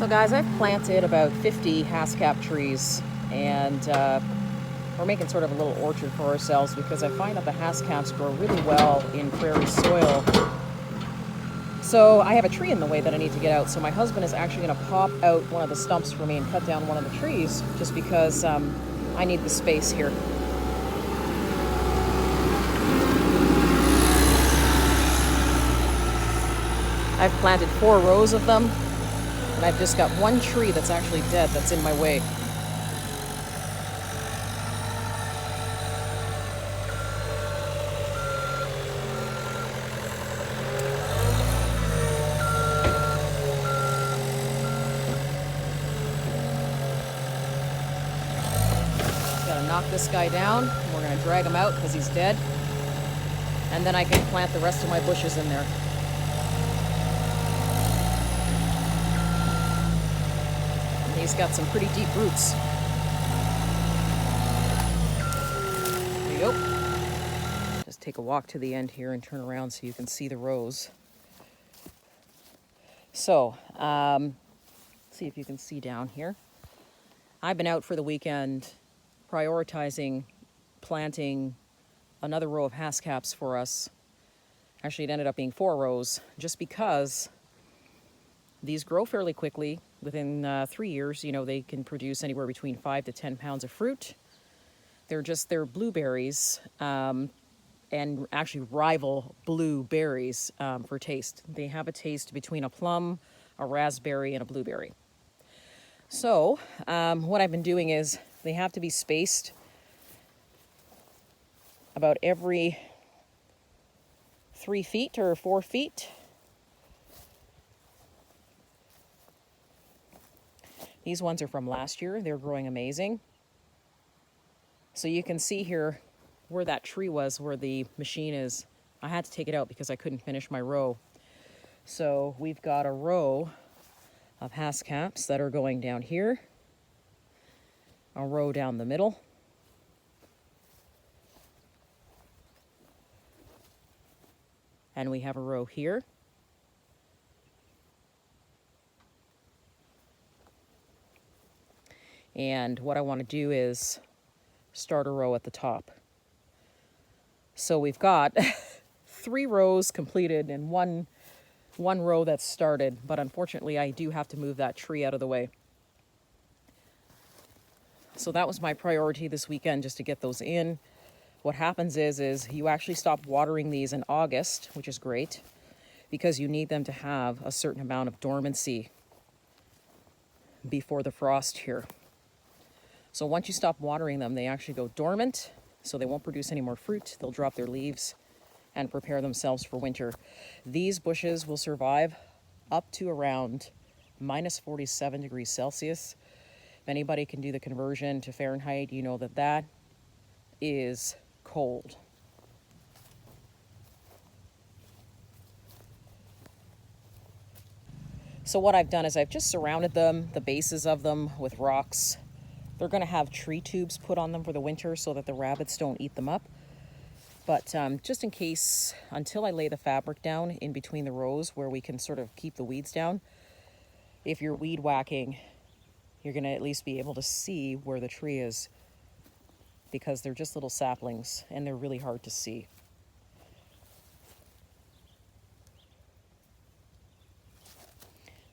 So guys, I've planted about 50 Haskap trees, and we're making sort of a little orchard for ourselves because I find that the Haskaps grow really well in prairie soil. So I have a tree in the way that I need to get out, so my husband is actually going to pop out one of the stumps for me and cut down one of the trees just because I need the space here. I've planted 4 rows of them, and I've just got one tree that's actually dead that's in my way. Just gotta knock this guy down, and we're gonna drag him out because he's dead. And then I can plant the rest of my bushes in there. He's got some pretty deep roots. There you go. Just take a walk to the end here and turn around so you can see the rows. So, see if you can see down here. I've been out for the weekend prioritizing planting another row of Haskaps for us. Actually, it ended up being 4 rows just because these grow fairly quickly. Within 3 years, you know, they can produce anywhere between 5 to 10 pounds of fruit. They're blueberries, and actually rival blueberries for taste. They have a taste between a plum, a raspberry, and a blueberry. So what I've been doing is they have to be spaced about every 3 feet or 4 feet. These ones are from last year. They're growing amazing. So you can see here where that tree was, where the machine is. I had to take it out because I couldn't finish my row. So we've got a row of Haskaps that are going down here, a row down the middle, and we have a row here. And what I want to do is start a row at the top. So we've got 3 rows completed and one row that's started, but unfortunately I do have to move that tree out of the way. So that was my priority this weekend, just to get those in. What happens is you actually stop watering these in August, which is great, because you need them to have a certain amount of dormancy before the frost here. So once you stop watering them, they actually go dormant, so they won't produce any more fruit. They'll drop their leaves and prepare themselves for winter. These bushes will survive up to around minus 47 degrees Celsius. If anybody can do the conversion to Fahrenheit, you know that that is cold. So what I've done is I've just surrounded them, the bases of them, with rocks. They're going to have tree tubes put on them for the winter so that the rabbits don't eat them up. But just in case, until I lay the fabric down in between the rows where we can sort of keep the weeds down, if you're weed whacking, you're going to at least be able to see where the tree is, because they're just little saplings and they're really hard to see.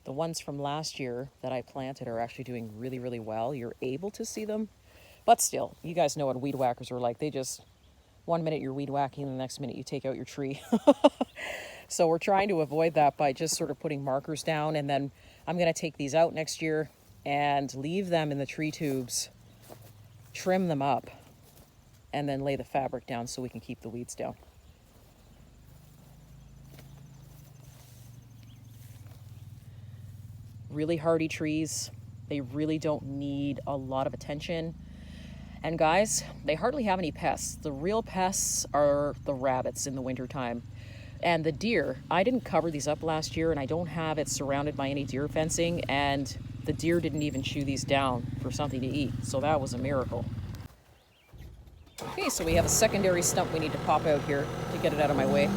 The ones from last year that I planted are actually doing really, really well. You're able to see them, but still, you guys know what weed whackers are like. They just, one minute you're weed whacking, the next minute you take out your tree. So we're trying to avoid that by just sort of putting markers down, and then I'm going to take these out next year and leave them in the tree tubes, trim them up, and then lay the fabric down so we can keep the weeds down. Really hardy trees. They really don't need a lot of attention. And guys, they hardly have any pests. The real pests are the rabbits in the wintertime. And the deer. I didn't cover these up last year, and I don't have it surrounded by any deer fencing, and the deer didn't even chew these down for something to eat. So that was a miracle. Okay, so we have a secondary stump we need to pop out here to get it out of my way.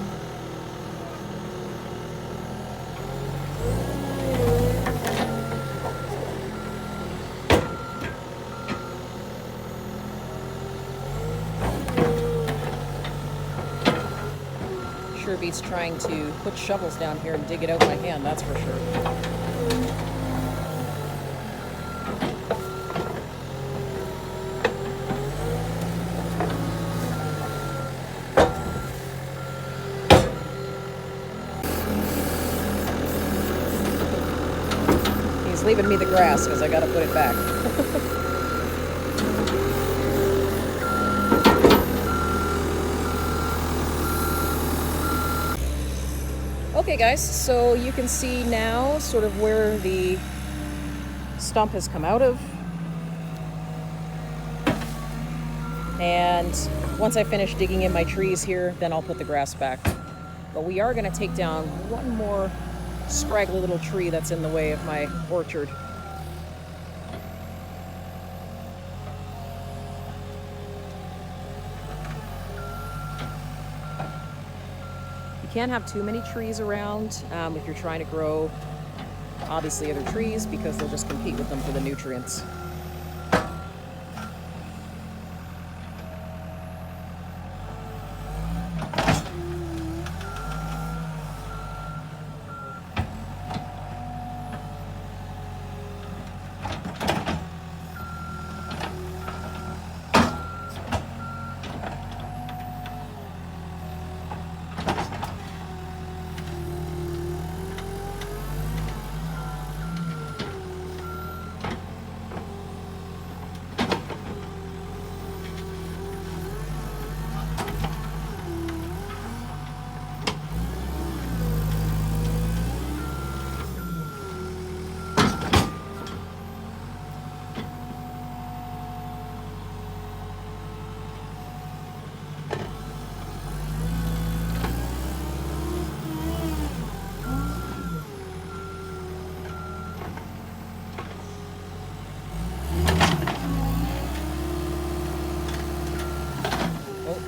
beats trying to put shovels down here and dig it out by hand, that's for sure. He's leaving me the grass because I got to put it back. Okay guys, so you can see now sort of where the stump has come out of. And once I finish digging in my trees here, then I'll put the grass back. But we are going to take down one more scraggly little tree that's in the way of my orchard. You can't have too many trees around if you're trying to grow, obviously, other trees, because they'll just compete with them for the nutrients.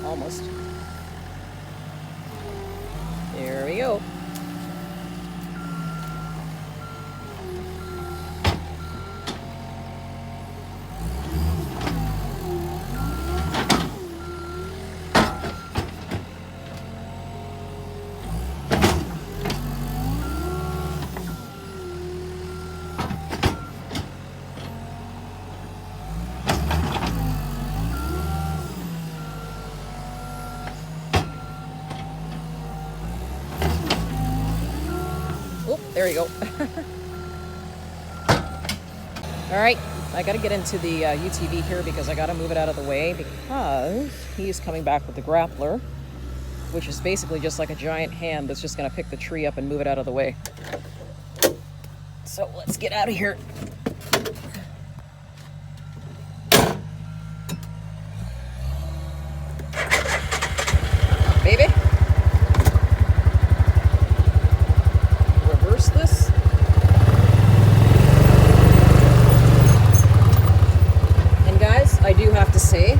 Almost. There we go. There you go. All right, I got to get into the UTV here because I got to move it out of the way because he's coming back with the grappler, which is basically just like a giant hand that's just going to pick the tree up and move it out of the way. So let's get out of here. Baby. This. And guys, I do have to say,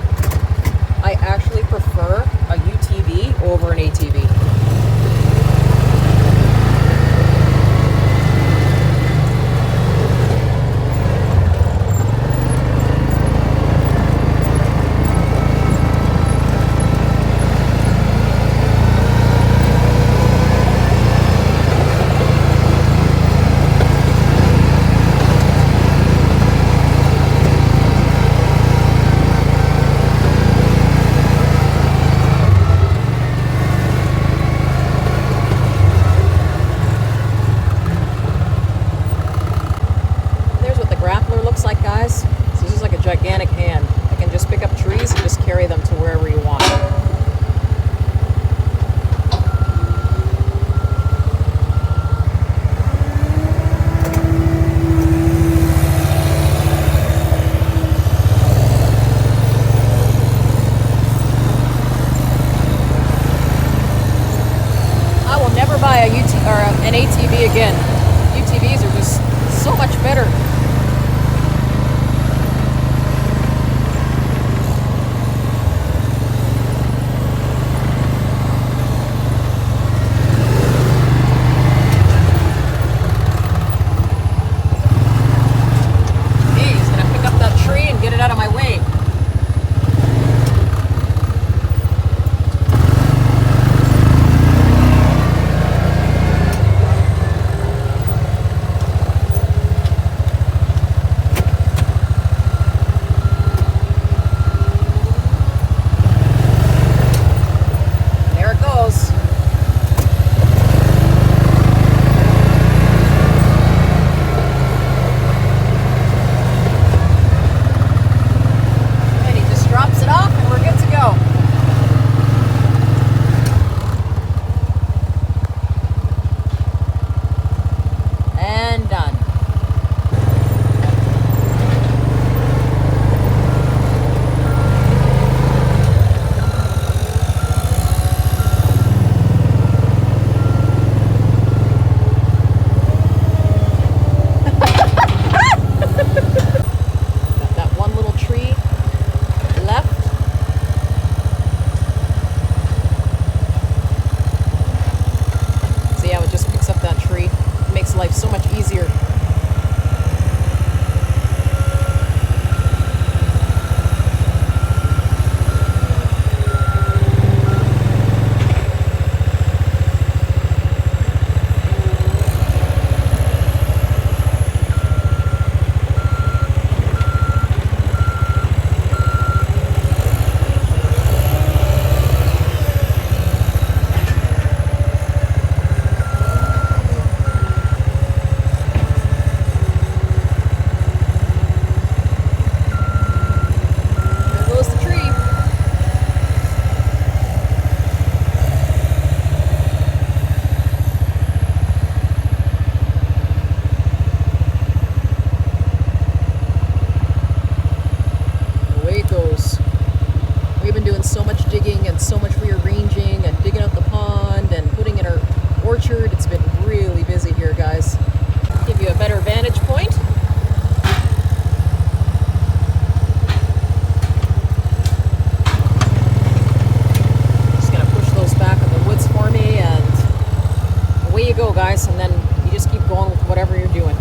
I actually prefer a UTV over an ATV. Gigantic hand. I can just pick up trees and just carry them to wherever you want. I will never buy an ATV again. UTVs are just so much better. you a better vantage point. Just gonna push those back in the woods for me, and away you go, guys, and then you just keep going with whatever you're doing.